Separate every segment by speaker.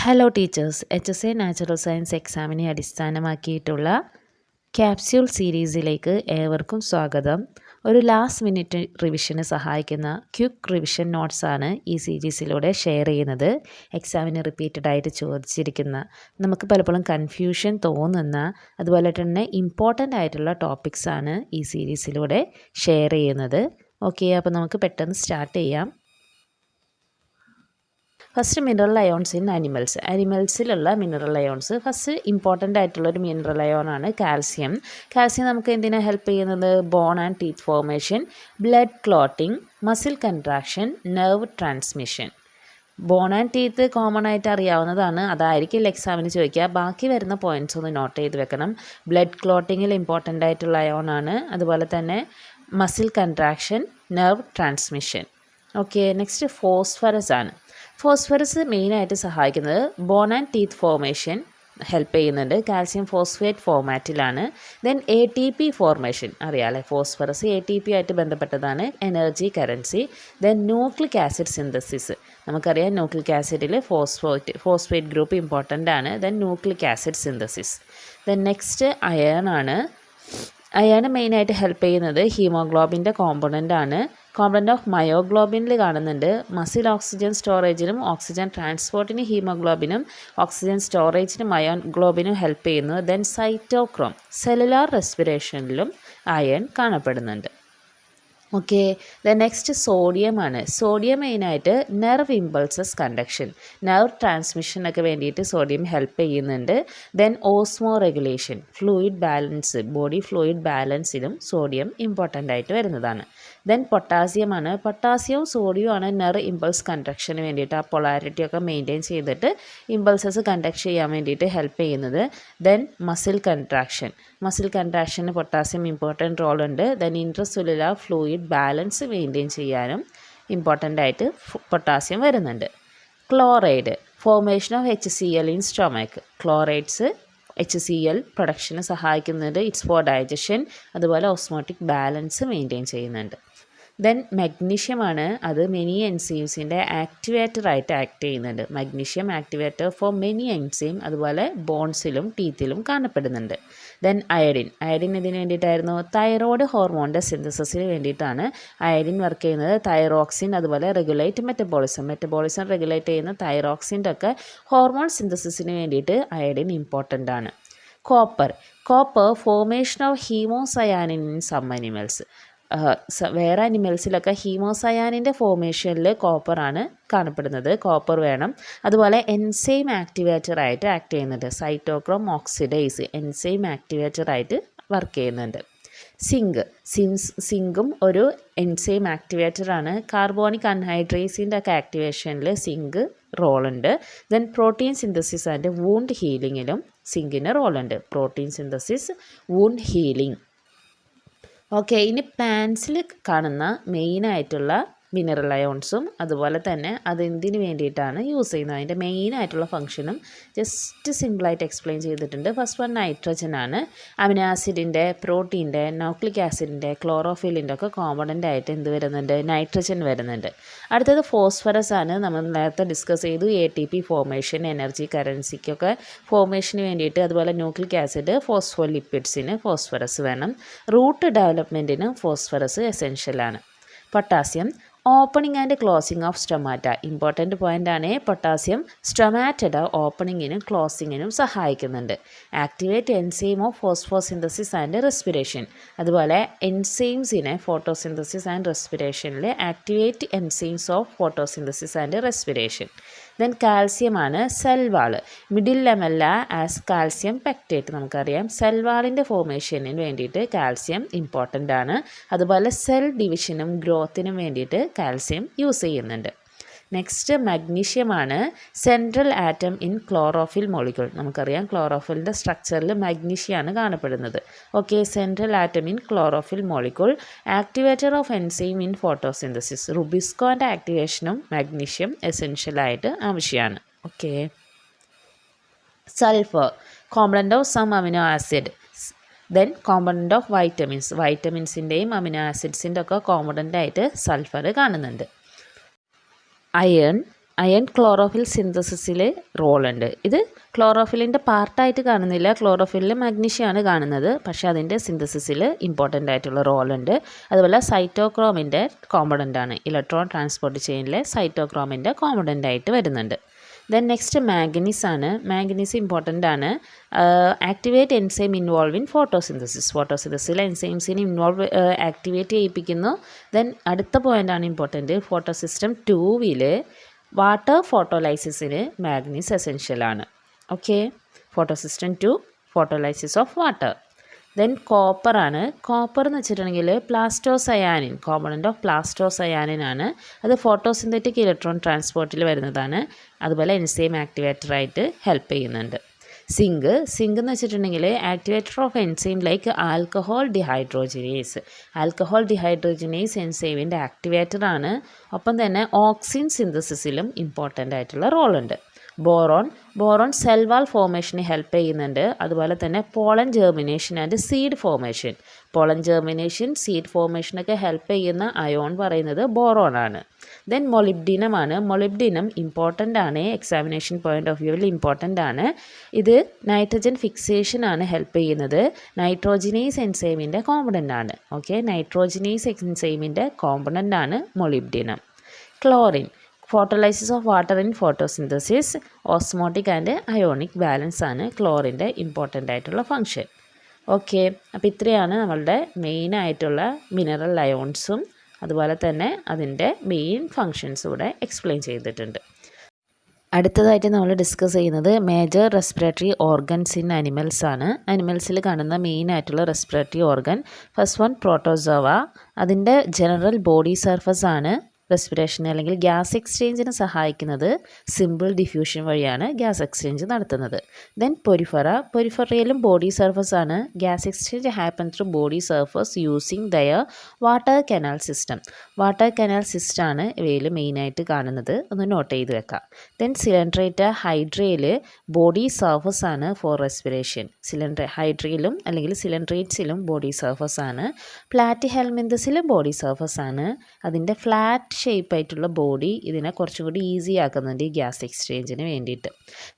Speaker 1: Hello teachers, HSA natural science എക്സാമിനെ അടിസ്ഥാനമാക്കിയിട്ടുള്ള capsule സീരീസിലേക്ക് ഏവർക്കും സ്വാഗതം. ഒരു ലാസ്റ്റ് മിനിറ്റ് റിവിഷന് സഹായിക്കുന്ന ക്വിക്ക് റിവിഷൻ നോട്ട്സാണ് ഈ സീരീസിലൂടെ ഷെയർ ചെയ്യുന്നത്. എക്സാമിന് റിപ്പീറ്റഡ് ആയിട്ട് ചോദിച്ചിരിക്കുന്ന, നമുക്ക് പലപ്പോഴും കൺഫ്യൂഷൻ തോന്നുന്ന, അതുപോലെ തന്നെ ഇമ്പോർട്ടൻ്റ് ആയിട്ടുള്ള ടോപ്പിക്സാണ് ഈ സീരീസിലൂടെ ഷെയർ ചെയ്യുന്നത്. ഓക്കെ, അപ്പോൾ നമുക്ക് പെട്ടെന്ന് സ്റ്റാർട്ട് ചെയ്യാം. ഫസ്റ്റ് മിനറൽ അയോൺസ് ഇൻ അനിമൽസിലുള്ള മിനറൽ അയോൺസ്. ഫസ്റ്റ് ഇമ്പോർട്ടൻ്റ് ആയിട്ടുള്ളൊരു മിനറൽ അയോണാണ് കാൽസ്യം. കാൽസ്യം നമുക്ക് എന്തിനാണ് ഹെൽപ്പ് ചെയ്യുന്നത്? Bone and teeth formation, blood clotting, muscle contraction, nerve transmission. Bone and teeth common ആയിട്ട് അറിയാവുന്നതാണ്, അതായിരിക്കും എക്സാമിന് ചോദിക്കുക. ബാക്കി വരുന്ന പോയിൻറ്റ്സ് ഒന്ന് നോട്ട് ചെയ്ത് വെക്കണം. ബ്ലഡ് ക്ലോട്ടിങ്ങിൽ ഇമ്പോർട്ടൻ്റ് ആയിട്ടുള്ള അയോണാണ്. അതുപോലെ തന്നെ muscle contraction, nerve transmission. Okay, next phosphorus ആണ്. ഫോസ്ഫറസ് മെയിനായിട്ട് സഹായിക്കുന്നത് bone and teeth formation help ചെയ്യുന്നുണ്ട്. കാൽസ്യം ഫോസ്ഫേറ്റ് ഫോർമാറ്റിലാണ്. ദെൻ ATP ഫോർമേഷൻ അറിയാമല്ലേ, ഫോസ്ഫറസ് ATP ആയിട്ട് ബന്ധപ്പെട്ടതാണ്, energy currency. Then nucleic acid synthesis, നമുക്കറിയാം ന്യൂക്ലിക് ആസിഡിൽ ഫോസ്ഫേറ്റ് ഗ്രൂപ്പ് ഇമ്പോർട്ടൻ്റ് ആണ്. Then nucleic acid synthesis. Then next iron ആണ്. അയൺ മെയിനായിട്ട് ഹെൽപ്പ് ചെയ്യുന്നത് ഹീമോഗ്ലോബിൻ്റെ കോമ്പണൻ്റ് ആണ്. കോമ്പണൻ്റ് ഓഫ് മയോഗ്ലോബിനിൽ കാണുന്നുണ്ട്. മസിൽ ഓക്സിജൻ സ്റ്റോറേജിനും ഓക്സിജൻ ട്രാൻസ്പോർട്ടിന് ഹീമോഗ്ലോബിനും ഓക്സിജൻ സ്റ്റോറേജിന് മയോഗ്ലോബിനും ഹെൽപ്പ് ചെയ്യുന്നു. ദെൻ സൈറ്റോക്രോം, സെല്ലുലാർ റെസ്പിറേഷനിലും അയൺ കാണപ്പെടുന്നുണ്ട്. ഓക്കെ, ദ നെക്സ്റ്റ് സോഡിയം ആണ്. സോഡിയം മെയിനായിട്ട് നെർവ് ഇമ്പൾസസ് കണ്ടക്ഷൻ, നെർവ് ട്രാൻസ്മിഷനൊക്കെ വേണ്ടിയിട്ട് സോഡിയം ഹെൽപ്പ് ചെയ്യുന്നുണ്ട്. Then osmoregulation, fluid balance, body fluid ബാലൻസിലും സോഡിയം ഇമ്പോർട്ടൻ്റ് ആയിട്ട് വരുന്നതാണ്. ദെൻ പൊട്ടാസ്യം ആണ്. പൊട്ടാസ്യവും സോഡിയവും ആണ് നെർവ് ഇമ്പൾസ് കണ്ടക്ഷന് വേണ്ടിയിട്ട്, ആ പൊളാരിറ്റി ഒക്കെ മെയിൻറ്റെയിൻ ചെയ്തിട്ട് ഇമ്പൾസസ് കണ്ടക്ട് ചെയ്യാൻ വേണ്ടിയിട്ട് ഹെൽപ്പ് ചെയ്യുന്നത്. ദെൻ മസിൽ കൺട്രാക്ഷന് പൊട്ടാസ്യം ഇമ്പോർട്ടൻറ്റ് റോൾ ഉണ്ട്. Then intracellular fluid balance maintain ചെയ്യാനും ഇമ്പോർട്ടൻ്റ് ആയിട്ട് പൊട്ടാസ്യം വരുന്നുണ്ട്. Chloride, formation of HCl in stomach. Chlorides HCl പ്രൊഡക്ഷന് സഹായിക്കുന്നുണ്ട്. ഇറ്റ്സ് ഫോർ ഡൈജഷൻ, അതുപോലെ ഓസ്മോട്ടിക് ബാലൻസ് മെയിൻറ്റെയിൻ ചെയ്യുന്നുണ്ട്. ദെൻ മഗ്നീഷ്യമാണ്. അത് മെനി എൻസൈംസിൻ്റെ ആക്ടിവേറ്ററായിട്ട് ആക്ട് ചെയ്യുന്നുണ്ട്. Magnesium activator for many enzyme, അതുപോലെ ബോൺസിലും ടീത്തിലും കാണപ്പെടുന്നുണ്ട്. ദെൻ അയഡിൻ ഇതിന് വേണ്ടിയിട്ടായിരുന്നു, തൈറോയ്ഡ് ഹോർമോണിൻ്റെ സിന്തസിസിന് വേണ്ടിയിട്ടാണ് അയഡിൻ വർക്ക് ചെയ്യുന്നത്. തൈറോക്സിൻ അതുപോലെ റെഗുലേറ്റ് മെറ്റബോളിസം റെഗുലേറ്റ് ചെയ്യുന്ന തൈറോക്സിൻ്റെ ഒക്കെ ഹോർമോൺ സിന്തസിസിന് വേണ്ടിയിട്ട് അയഡിൻ ഇമ്പോർട്ടൻ്റ് ആണ്. Copper formation of haemocyanin in some animals. വേറെ അനിമൽസിലൊക്കെ ഹീമോസയാനിൻ്റെ ഫോർമേഷനിൽ കോപ്പറാണ് കാണപ്പെടുന്നത്. കോപ്പർ വേണം. അതുപോലെ എൻസൈം ആക്ടിവേറ്ററായിട്ട് ആക്ട് ചെയ്യുന്നുണ്ട്. സൈറ്റോക്രോം ഓക്സിഡൈസ് എൻസൈം ആക്ടിവേറ്ററായിട്ട് വർക്ക് ചെയ്യുന്നുണ്ട്. സിങ്കും ഒരു എൻസൈം ആക്ടിവേറ്ററാണ്. കാർബോണിക് അൺഹൈഡ്രേസിൻ്റെ ഒക്കെ ആക്ടിവേഷനിൽ സിങ്ക് റോളുണ്ട്. Then protein synthesis and wound ഹീലിങ്ങിലും സിങ്കിന് റോളുണ്ട്. Protein synthesis, wound healing. Okay, ഇനി പ്ലാന്റ്സിൽ കാണുന്ന മെയിനായിട്ടുള്ള മിനറൽ അയോൺസും അതുപോലെ തന്നെ അതെന്തിനു വേണ്ടിയിട്ടാണ് യൂസ് ചെയ്യുന്നത്, അതിൻ്റെ മെയിനായിട്ടുള്ള ഫംഗ്ഷനും ജസ്റ്റ് സിമ്പിളായിട്ട് എക്സ്പ്ലെയിൻ ചെയ്തിട്ടുണ്ട്. ഫസ്റ്റ് വൺ നൈട്രജൻ ആണ്. അമിനോ ആസിഡിൻ്റെ, പ്രോട്ടീൻ്റെ, ന്യൂക്ലിക് ആസിഡിൻ്റെ, ക്ലോറോഫില്ലിൻ്റെ ഒക്കെ കോമ്പണൻ്റ് ആയിട്ട് എന്ത് വരുന്നുണ്ട്? നൈട്രജൻ വരുന്നുണ്ട്. അടുത്തത് ഫോസ്ഫറസ് ആണ്. നമ്മൾ നേരത്തെ ഡിസ്കസ് ചെയ്തു. ATP ഫോർമേഷൻ, എനർജി കറൻസിക്കൊക്കെ ഫോർമേഷന് വേണ്ടിയിട്ട്. അതുപോലെ ന്യൂക്ലിക് ആസിഡ്, ഫോസ്ഫോലിപ്പിഡ്സിന് ഫോസ്ഫറസ് വേണം. റൂട്ട് ഡെവലപ്മെൻറ്റിന് ഫോസ്ഫറസ് എസെൻഷ്യലാണ്. Potassium, opening and closing of stomata. Important പോയിൻ്റാണ്. പൊട്ടാസ്യം സ്റ്റൊമാറ്റയുടെ ഓപ്പണിങ്ങിനും ക്ലോസിങ്ങിനും സഹായിക്കുന്നുണ്ട്. Activate enzyme of photosynthesis and respiration. അതുപോലെ എൻസൈംസിനെ ഫോട്ടോസിന്തസിസ് ആൻഡ് റെസ്പിറേഷനിൽ activate enzymes of photosynthesis and respiration. Then കാൽസ്യമാണ്. Cell wall, middle lamella as calcium pectate. നമുക്കറിയാം സെൽവാളിൻ്റെ ഫോർമേഷന് വേണ്ടിയിട്ട് കാൽസ്യം ഇമ്പോർട്ടൻ്റ് ആണ്. അതുപോലെ സെൽ ഡിവിഷനും ഗ്രോത്തിനും വേണ്ടിയിട്ട് കാൽസ്യം യൂസ് ചെയ്യുന്നുണ്ട്. നെക്സ്റ്റ് മഗ്നീഷ്യമാണ്. Central atom in chlorophyll molecule. നമുക്കറിയാം ക്ലോറോഫിലിൻ്റെ സ്ട്രക്ചറിൽ മഗ്നീഷ്യമാണ് കാണപ്പെടുന്നത്. Okay, central atom in chlorophyll molecule. Activator of enzyme in photosynthesis. റുബിസ്കോൻ്റെ ആക്ടിവേഷനും മഗ്നീഷ്യം എസെൻഷ്യലായിട്ട് ആവശ്യമാണ്. Okay, sulphur, component of some amino acid. Then component of വൈറ്റമിൻസിൻ്റെയും അമിനോ ആസിഡ്സിൻ്റെ ഒക്കെ കോമ്പണൻ്റ് ആയിട്ട് സൾഫർ കാണുന്നുണ്ട്. അയൺ, അയൺ ക്ലോറോഫിൽ സിന്തസിസിൽ റോളുണ്ട്. ഇത് ക്ലോറോഫിലിൻ്റെ പാർട്ടായിട്ട് കാണുന്നില്ല. ക്ലോറോഫിലിൽ മാഗ്നീഷ്യമാണ് കാണുന്നത്, പക്ഷേ അതിൻ്റെ സിന്തസിസിൽ ഇമ്പോർട്ടൻ്റ് ആയിട്ടുള്ള റോളുണ്ട്. അതുപോലെ സൈറ്റോക്രോമിൻ്റെ കോമ്പണൻ്റാണ്. ഇലക്ട്രോൺ ട്രാൻസ്പോർട്ട് ചെയിനിലെ സൈറ്റോക്രോമിൻ്റെ കോമ്പണൻ്റ് ആയിട്ട് വരുന്നുണ്ട്. ദെൻ നെക്സ്റ്റ് മാംഗനീസ് ആണ്. മാംഗനീസ് ഇമ്പോർട്ടൻ്റ് ആണ്. Activate enzyme involve in photosynthesis. ഫോട്ടോസിന്തസിസിൽ എൻസൈംസിനെ ആക്ടിവേറ്റ് ചെയ്യിപ്പിക്കുന്നു. ദെൻ അടുത്ത പോയിൻ്റാണ് ഇമ്പോർട്ടൻറ്റ്. ഫോട്ടോ സിസ്റ്റം 2-ൽ വാട്ടർ ഫോട്ടോലൈസിസിന് മാഗ്നീസ് എസെൻഷ്യലാണ്. Okay, photosystem 2 photolysis of water. Then copper ആണ്. കോപ്പർ എന്ന് വെച്ചിട്ടുണ്ടെങ്കിൽ പ്ലാസ്റ്റോസയാനിൻ, കോമ്പണൻ്റ് ഓഫ് പ്ലാസ്റ്റോസയാനിൻ ആണ്. അത് ഫോട്ടോസിന്തറ്റിക് ഇലക്ട്രോൺ ട്രാൻസ്പോർട്ടിൽ വരുന്നതാണ്. അതുപോലെ എൻസൈം ആക്ടിവേറ്ററായിട്ട് ഹെൽപ്പ് ചെയ്യുന്നുണ്ട്. സിങ്ക് എന്ന് വെച്ചിട്ടുണ്ടെങ്കിൽ activator of enzyme like alcohol dehydrogenase. Alcohol dehydrogenase എൻസൈമിൻ്റെ ആക്ടിവേറ്റർ ആണ്. ഒപ്പം തന്നെ ഓക്സിൻ സിന്തസിസിലും ഇമ്പോർട്ടൻ്റ് ആയിട്ടുള്ള റോളുണ്ട്. ബോറോൺ സെൽ വാൾ ഫോർമേഷന് ഹെൽപ്പ് ചെയ്യുന്നുണ്ട്. അതുപോലെ തന്നെ pollen germination and seed formation. Pollen germination, seed ഫോർമേഷനൊക്കെ ഹെൽപ്പ് ചെയ്യുന്ന അയോൺ പറയുന്നത് ബോറോൺ ആണ്. ദെൻ മൊളിബ്ഡിനം ആണ്. മൊളിബ്ഡിനം ഇമ്പോർട്ടൻ്റ് ആണ്. എക്സാമിനേഷൻ പോയിൻ്റ് ഓഫ് വ്യൂവിൽ ഇമ്പോർട്ടൻ്റ് ആണ്. ഇത് നൈട്രജൻ ഫിക്സേഷൻ ആണ് ഹെൽപ്പ് ചെയ്യുന്നത്. നൈട്രോജിനേസ് എൻസൈമിൻ്റെ കോമ്പണൻ്റ് ആണ്. ഓക്കെ, നൈട്രോജിനേസ് എൻസൈമിൻ്റെ കോമ്പണൻ്റ് ആണ് മൊളിബ്ഡിനം. Chlorine, photolysis of water in photosynthesis. Osmotic and ionic balance ആണ് ക്ലോറിൻ്റെ ഇമ്പോർട്ടൻ്റ് ആയിട്ടുള്ള ഫങ്ഷൻ. ഓക്കെ, അപ്പോൾ ഇത്രയാണ് നമ്മളുടെ മെയിൻ ആയിട്ടുള്ള മിനറൽ അയോൺസും അതുപോലെ തന്നെ അതിൻ്റെ മെയിൻ ഫങ്ഷൻസും കൂടെ എക്സ്പ്ലെയിൻ ചെയ്തിട്ടുണ്ട്. അടുത്തതായിട്ട് നമ്മൾ ഡിസ്കസ് ചെയ്യുന്നത് major respiratory organs in animals ആണ്. അനിമൽസിൽ കാണുന്ന മെയിൻ ആയിട്ടുള്ള respiratory organ. First one protozoa. അതിൻ്റെ ജനറൽ ബോഡി സർഫസ് ആണ് റെസ്പിറേഷൻ അല്ലെങ്കിൽ ഗ്യാസ് എക്സ്ചേഞ്ചിന് സഹായിക്കുന്നത്. സിമ്പിൾ ഡിഫ്യൂഷൻ വഴിയാണ് ഗ്യാസ് എക്സ്ചേഞ്ച് നടത്തുന്നത്. ദെൻ പൊരിഫറയിലും ബോഡി സർഫസ് ആണ്. Gas exchange happen through body surface using their water canal system. Water canal system ആണ് ഇവയിൽ മെയിനായിട്ട് കാണുന്നത്. ഒന്ന് നോട്ട് ചെയ്ത് വെക്കാം. ദെൻ സിലിണ്ടറേറ്റ ഹൈഡ്രയിൽ ബോഡി സർഫസ് ആണ് ഫോർ റെസ്പിറേഷൻ. ഹൈഡ്രയിലും അല്ലെങ്കിൽ സിലിണ്ടറേറ്റ്സിലും ബോഡി സർഫസ് ആണ്. പ്ലാറ്റിഹെൽമിന്തസിലും ബോഡി സർഫസ് ആണ്. അതിൻ്റെ ഫ്ലാറ്റ് ഷേപ്പായിട്ടുള്ള ബോഡി ഇതിനെ കുറച്ചും കൂടി ഈസി ആക്കുന്നുണ്ട് ഈ ഗ്യാസ് എക്സ്ചേഞ്ചിന് വേണ്ടിയിട്ട്.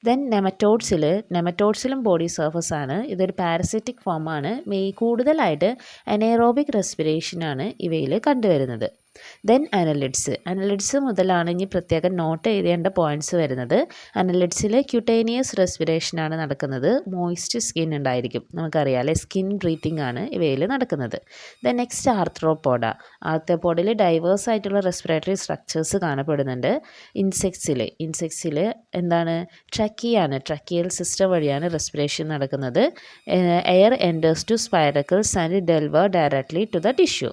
Speaker 1: ദെൻ നെമറ്റോഡ്സിലും ബോഡി സർഫസ് ആണ്. ഇതൊരു പാരസിറ്റിക് ഫോമാണ്. കൂടുതലായിട്ട് അനേറോബിക് റെസ്പിറേഷനാണ് ഇവയിൽ കണ്ടുവരുന്നത്. ദെൻ അനലിഡ്സ് മുതലാണ് ഇനി പ്രത്യേകം നോട്ട് ചെയ്യേണ്ട പോയിൻറ്റ്സ് വരുന്നത്. അനലിഡ്സിൽ ക്യൂട്ടേനിയസ് റെസ്പിറേഷനാണ് നടക്കുന്നത്. മോയിസ്റ്റ് സ്കിൻ ഉണ്ടായിരിക്കും, നമുക്കറിയാം അല്ലേ. സ്കിൻ ബ്രീത്തിങ് ആണ് ഇവയിൽ നടക്കുന്നത്. ദെൻ നെക്സ്റ്റ് ആർത്രപ്പോഡിൽ ഡൈവേഴ്സ് ആയിട്ടുള്ള റെസ്പിറേറ്ററി സ്ട്രക്ചേഴ്സ് കാണപ്പെടുന്നുണ്ട്. ഇൻസെക്ട്സിൽ എന്താണ്, ട്രക്കിയൽ സിസ്റ്റം വഴിയാണ് റെസ്പിറേഷൻ നടക്കുന്നത്. Air enters to spiracles and deliver directly to the tissue.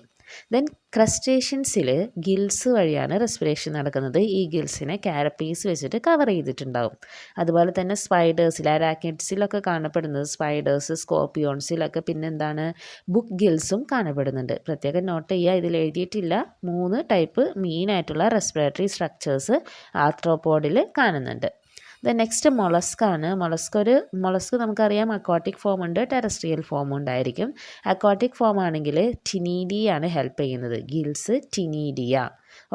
Speaker 1: Then ക്രസ്റ്റേഷ്യൻസിൽ ഗിൽസ് വഴിയാണ് റെസ്പിറേഷൻ നടക്കുന്നത്. ഈ ഗിൽസിനെ കാരപ്പീസ് വെച്ചിട്ട് കവർ ചെയ്തിട്ടുണ്ടാവും. അതുപോലെ തന്നെ സ്പൈഡേഴ്സിൽ, അരാക്കിഡ്സിലൊക്കെ കാണപ്പെടുന്നത് സ്പൈഡേഴ്സ്, സ്കോർപ്പിയോൺസിലൊക്കെ പിന്നെന്താണ് ബുക്ക് ഗിൽസും കാണപ്പെടുന്നുണ്ട്. പ്രത്യേകം നോട്ട് ചെയ്യുക, ഇതിൽ എഴുതിയിട്ടില്ല. 3 ടൈപ്പ് മെയിനായിട്ടുള്ള റെസ്പിറേറ്ററി സ്ട്രക്ചേഴ്സ് ആർത്രോപോഡിൽ കാണുന്നുണ്ട്. നെക്സ്റ്റ് മൊളസ്ക് ആണ്. മൊളസ്ക് നമുക്കറിയാം അക്വാട്ടിക് ഫോം ഉണ്ട്, ടെറസ്ട്രിയൽ ഫോം ഉണ്ടായിരിക്കും. അക്വാട്ടിക് ഫോം ആണെങ്കിൽ ടിനീഡിയ ആണ് ഹെൽപ്പ് ചെയ്യുന്നത്. Gills ctenidia.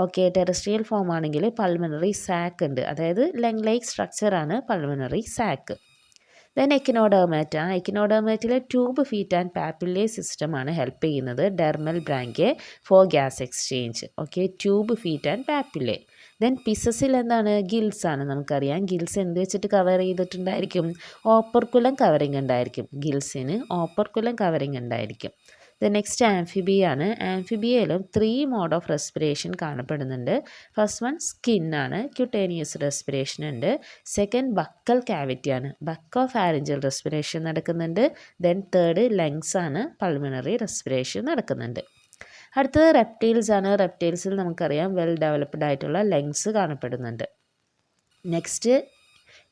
Speaker 1: Okay, terrestrial form ആണെങ്കിൽ പൾമണറി സാക്ക് ഉണ്ട്, അതായത് ലെങ് ലൈക്ക് സ്ട്രക്ചറാണ് പൾമണറി സാക്ക്. ദെൻ എക്കിനോഡർമാറ്റിൽ ട്യൂബ് ഫീറ്റ് ആൻഡ് പാപ്പില്ലേ സിസ്റ്റമാണ് ഹെൽപ്പ് ചെയ്യുന്നത്. Dermal branchiae for gas exchange. Okay, tube feet and papillae. Then പിസസിൽ എന്താണ്, ഗിൽസ് ആണ്. നമുക്കറിയാം ഗിൽസ് എന്ത് വെച്ചിട്ട് കവർ ചെയ്തിട്ടുണ്ടായിരിക്കും, ഓപ്പർക്കുലം കവറിങ് ഉണ്ടായിരിക്കും. ഗിൽസിന് ഓപ്പർക്കുലം കവറിങ് ഉണ്ടായിരിക്കും. നെക്സ്റ്റ് ആംഫിബിയാണ്. ആംഫിബിയയിലും 3 മോഡ് ഓഫ് റെസ്പിറേഷൻ കാണപ്പെടുന്നുണ്ട്. ഫസ്റ്റ് വൺ സ്കിൻ ആണ്, ക്യൂട്ടേനിയസ് റെസ്പിറേഷൻ ഉണ്ട്. സെക്കൻഡ് ബക്കൽ ക്യാവിറ്റി ആണ്, ബക്കോ ഫാരിഞ്ചൽ റെസ്പിറേഷൻ നടക്കുന്നുണ്ട്. ദെൻ തേർഡ് ലങ്സ് ആണ്, പൾമണറി റെസ്പിറേഷൻ നടക്കുന്നുണ്ട്. അടുത്തത് റെപ്റ്റൈൽസ് ആണ്. റെപ്റ്റൈൽസിൽ നമുക്കറിയാം വെൽ ഡെവലപ്ഡ് ആയിട്ടുള്ള ലങ്സ് കാണപ്പെടുന്നുണ്ട്. നെക്സ്റ്റ്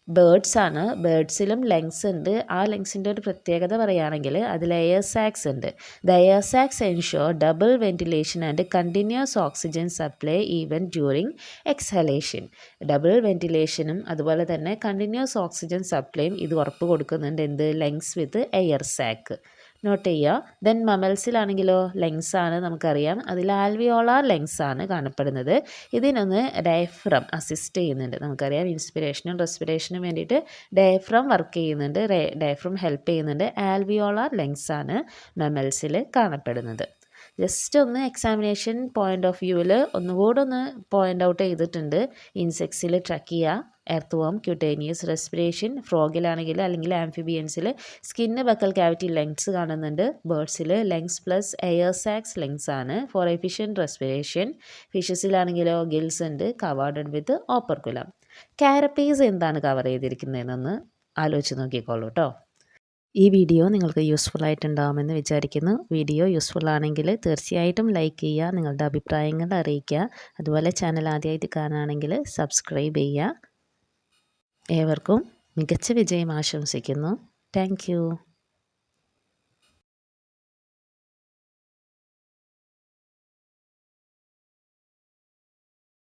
Speaker 1: ബേർഡ്സ് ആണ്. ബേർഡ്സിലും ലങ്സ് ഉണ്ട്. ആ ലങ്സിൻ്റെ ഒരു പ്രത്യേകത പറയുകയാണെങ്കിൽ അതിൽ എയർ സാക്സ് ഉണ്ട്. The air sacs ensure double ventilation and continuous oxygen supply even during exhalation. Double വെന്റിലേഷനും അതുപോലെ തന്നെ കണ്ടിന്യൂസ് ഓക്സിജൻ സപ്ലൈയും ഇത് ഉറപ്പ് കൊടുക്കുന്നുണ്ട്. എന്ത്, lungs with air sac. Note ചെയ്യുക. ദെൻ മമൽസിലാണെങ്കിലോ ലെങ്സ് ആണ് നമുക്കറിയാം. അതിൽ ആൽവിയോളാർ ലെങ്സ് ആണ് കാണപ്പെടുന്നത്. ഇതിനൊന്ന് ഡയഫ്രം അസിസ്റ്റ് ചെയ്യുന്നുണ്ട്. നമുക്കറിയാം ഇൻസ്പിരേഷനും റെസ്പിറേഷനും വേണ്ടിയിട്ട് ഡയഫ്രം വർക്ക് ചെയ്യുന്നുണ്ട്, ഡയഫ്രം ഹെൽപ്പ് ചെയ്യുന്നുണ്ട്. ആൽവിയോളാർ ലെങ്സ് ആണ് മമൽസിൽ കാണപ്പെടുന്നത്. ജസ്റ്റ് ഒന്ന് എക്സാമിനേഷൻ പോയിൻ്റ് ഓഫ് വ്യൂവിൽ ഒന്നുകൂടെ ഒന്ന് പോയിൻ്റ് ഔട്ട് ചെയ്തിട്ടുണ്ട്. ഇൻസെക്ട്സിൽ ട്രക്കിയ, എർത്ത് ക്യൂട്ടേനിയസ് റെസ്പിറേഷൻ, ഫ്രോഗിലാണെങ്കിൽ അല്ലെങ്കിൽ ആംഫിബിയൻസിൽ സ്കിന്ന് ബക്കൽ ക്യാവിറ്റി ലെങ്സ് കാണുന്നുണ്ട്. ബേർഡ്സിൽ lungs plus air sacs lungs ആണ് ഫോർ എഫിഷ്യൻറ്റ് റെസ്പിറേഷൻ. ഫിഷസിലാണെങ്കിലോ ഗിൽസ് ഉണ്ട് കവേർഡ് വിത്ത് ഓപ്പർക്കുലം. കാരപ്പീസ് എന്താണ് കവർ ചെയ്തിരിക്കുന്നതെന്നൊന്ന് ആലോചിച്ച് നോക്കിക്കോളൂ കേട്ടോ. ഈ വീഡിയോ നിങ്ങൾക്ക് യൂസ്ഫുൾ ആയിട്ടുണ്ടാകുമെന്ന് വിചാരിക്കുന്നു. വീഡിയോ യൂസ്ഫുൾ ആണെങ്കിൽ തീർച്ചയായിട്ടും ലൈക്ക് ചെയ്യുക, നിങ്ങളുടെ അഭിപ്രായങ്ങൾ അറിയിക്കുക. അതുപോലെ ചാനൽ ആദ്യമായിട്ട് കാണുകയാണെങ്കിൽ സബ്സ്ക്രൈബ് ചെയ്യുക. ഏവർക്കും മികച്ച വിജയം ആശംസിക്കുന്നു. താങ്ക്